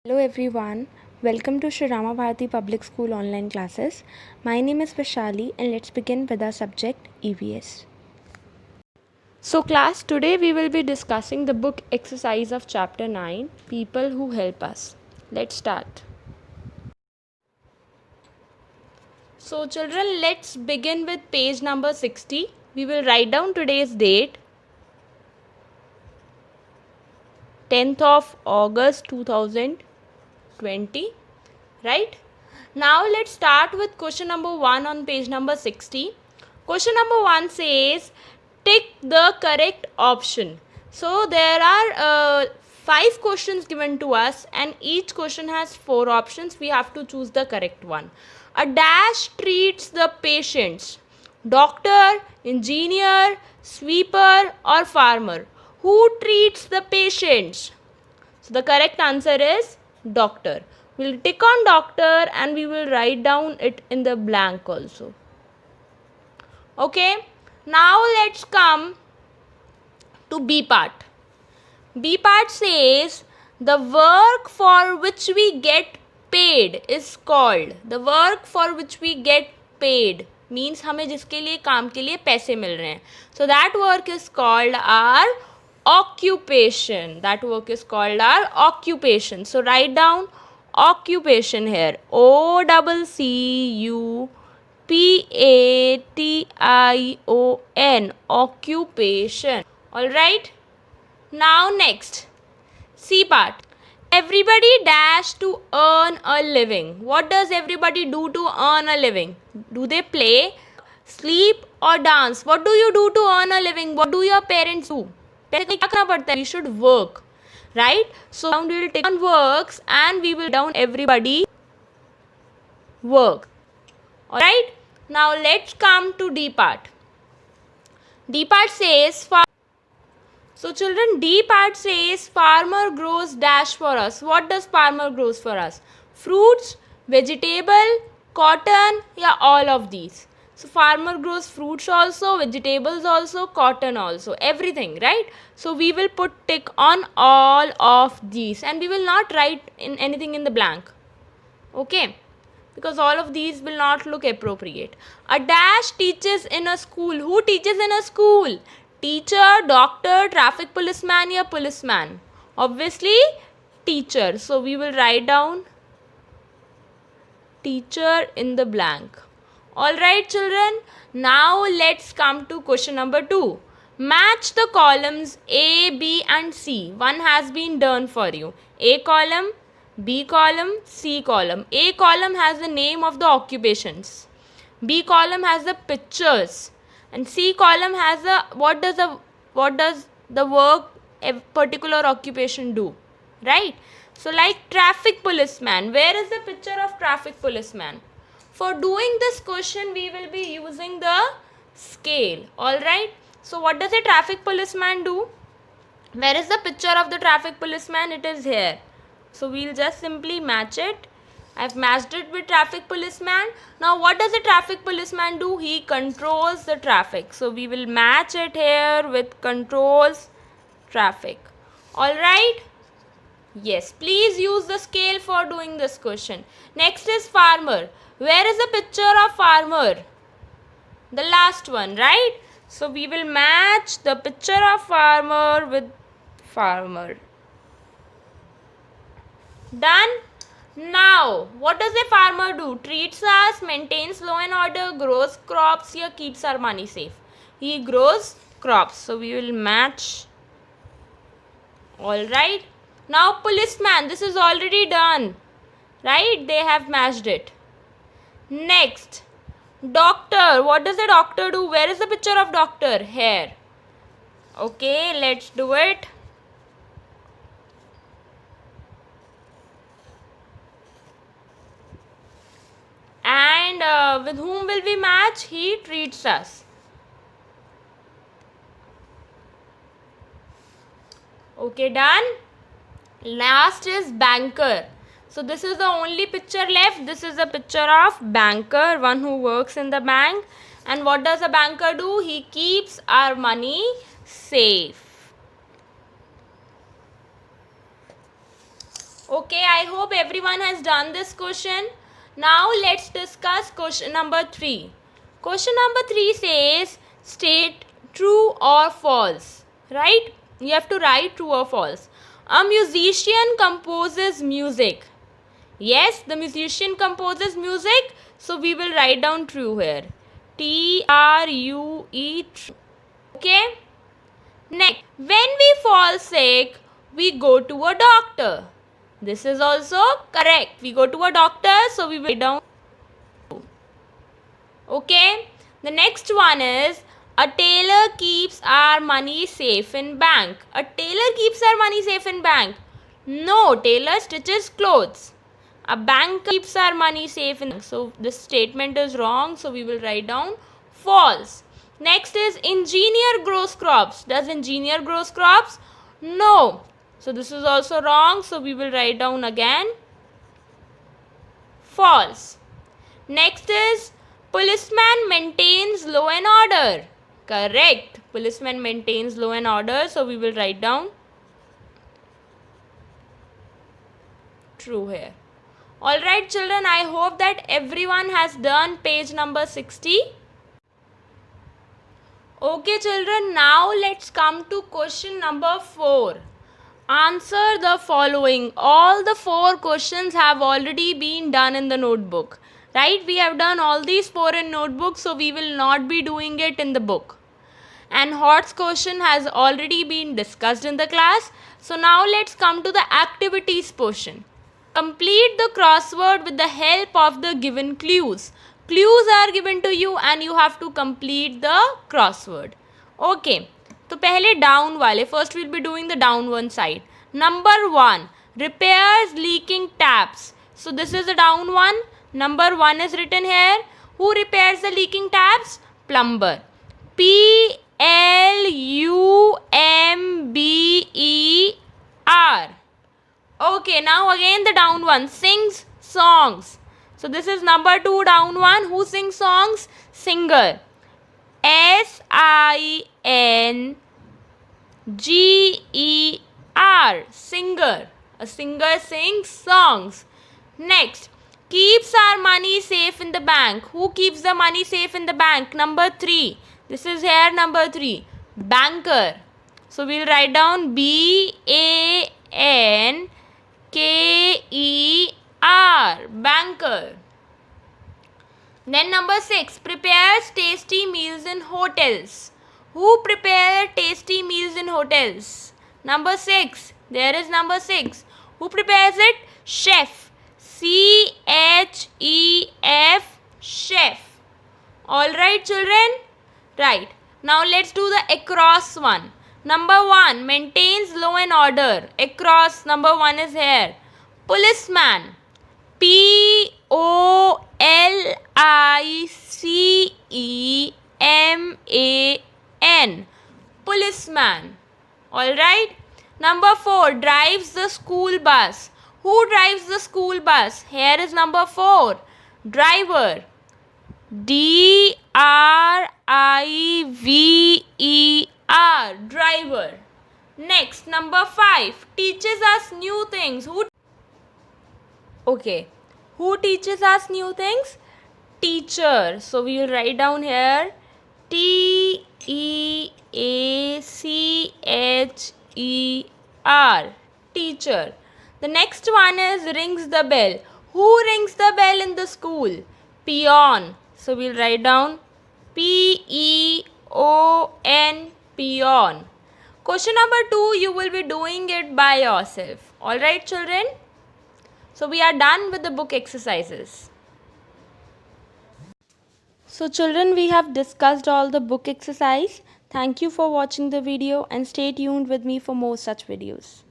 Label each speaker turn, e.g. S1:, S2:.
S1: Hello everyone, welcome to Sri Rama Bharati Public School online classes. My name is Vishali and let's begin with our subject EVS. So class, today we will be discussing the book exercise of chapter 9, People Who Help Us. Let's start. So children, let's begin with page number 60. We will write down today's date, 10th of August 2020. Right? Now let's start with question number 1 on page number 60. Question number 1 says, tick the correct option. So there are 5 questions given to us and each question has 4 options. We have to choose the correct one. A dash treats the patients. Doctor, engineer, sweeper or farmer. Who treats the patients? So the correct answer is doctor. We'll tick on doctor and we will write down it in the blank also. Okay. Now let's come to B part. B part says the work for which we get paid is called. The work for which we get paid means हमें जिसके लिए काम के लिए पैसे मिल रहे हैं. So that work is called our occupation. That work is called our occupation. So write down occupation here. OCCUPATION. Occupation. Alright. Now next. C part. Everybody dash to earn a living. What does everybody do to earn a living? Do they play, sleep or dance? What do you do to earn a living? What do your parents do? We should work. Right? So now we will take on works and we will down everybody work. Alright? Now let's come to D part. D part says so children, D part says farmer grows dash for us. What does farmer grows for us? Fruits, vegetable, cotton, yeah, all of these. So farmer grows fruits also, vegetables also, cotton also, everything, right? So we will put tick on all of these and we will not write in anything in the blank. Okay? Because all of these will not look appropriate. A dash teaches in a school. Who teaches in a school? Teacher, doctor, traffic policeman or policeman? Obviously, teacher. So we will write down teacher in the blank. Alright children, now let's come to question number 2. Match the columns A, B and C. One has been done for you. A column, B column, C column. A column has the name of the occupations. B column has the pictures. And C column has the what does the work a particular occupation do, right? So like traffic policeman, where is the picture of traffic policeman? For doing this question we will be using the scale. Alright, so what does a traffic policeman do? Where is the picture of the traffic policeman? It is here. So we'll just simply match it. I've matched it with traffic policeman. Now what does a traffic policeman do? He controls the traffic. So we will match it here with controls traffic. Alright? Yes, please use the scale for doing this question. Next is farmer. Where is the picture of farmer? The last one, right? So we will match the picture of farmer with farmer. Done? Now, what does a farmer do? Treats us, maintains law and order, grows crops, here keeps our money safe. He grows crops. So we will match. Alright. Now policeman, this is already done. Right? They have matched it. Next. Doctor. What does a doctor do? Where is the picture of doctor? Here. Okay, let's do it. And with whom will we match? He treats us. Okay, done. Last is banker. So this is the only picture left. This is a picture of banker, one who works in the bank. And what does a banker do? He keeps our money safe. Okay, I hope everyone has done this question. Now let's discuss question number 3. Question number 3 says state true or false. Right? You have to write true or false. A musician composes music. Yes, the musician composes music. So we will write down true here. True. Okay? Next, when we fall sick, we go to a doctor. This is also correct. We go to a doctor, so we will write down. Okay. The next one is a tailor keeps our money safe in bank. A tailor keeps our money safe in bank. No, tailor stitches clothes. A banker keeps our money safe in bank. So this statement is wrong. So we will write down false. Next is engineer grows crops. Does engineer grows crops? No. So this is also wrong. So we will write down again false. Next is policeman maintains law and order. Correct. Policeman maintains law and order. So we will write down true here. Alright children, I hope that everyone has done page number 60. Okay children, now let's come to question number 4. Answer the following. All the 4 questions have already been done in the notebook. Right? We have done all these 4 in notebook, so we will not be doing it in the book. And HOTS question has already been discussed in the class. So now let's come to the activities portion. Complete the crossword with the help of the given clues. Clues are given to you and you have to complete the crossword. Okay. तो पहले down वाले first will be doing the down one side. Number 1 repairs leaking taps. So this is the down one. Number 1 is written here. Who repairs the leaking taps? Plumber. Plumber. Okay, now again the down one. Sings songs. So this is number 2 down one. Who sings songs? Singer. Singer. Singer. A singer sings songs. Next, keeps our money safe in the bank. Who keeps the money safe in the bank? Number 3. This is here number 3. Banker. So we'll write down BANKER. Banker. Then number 6. Prepares tasty meals in hotels. Who prepare tasty meals in hotels? Number 6. There is number 6. Who prepares it? Chef. CHEF. Chef. Alright children? Right. Now let's do the across one. Number 1. Maintains law and order. Across number 1 is here. Policeman. POLICEMAN. Policeman. Alright. Number 4. Drives the school bus. Who drives the school bus? Here is number 4. Driver. DRIVER. Driver. Next, number 5. Teaches us new things. Who teaches us new things? Teacher. So we will write down here TEACHER. Teacher. The next one is rings the bell. Who rings the bell in the school? Peon. So we'll write down PEON. Peon. Question number 2, you will be doing it by yourself. Alright children? So we are done with the book exercises. So children, we have discussed all the book exercise. Thank you for watching the video and stay tuned with me for more such videos.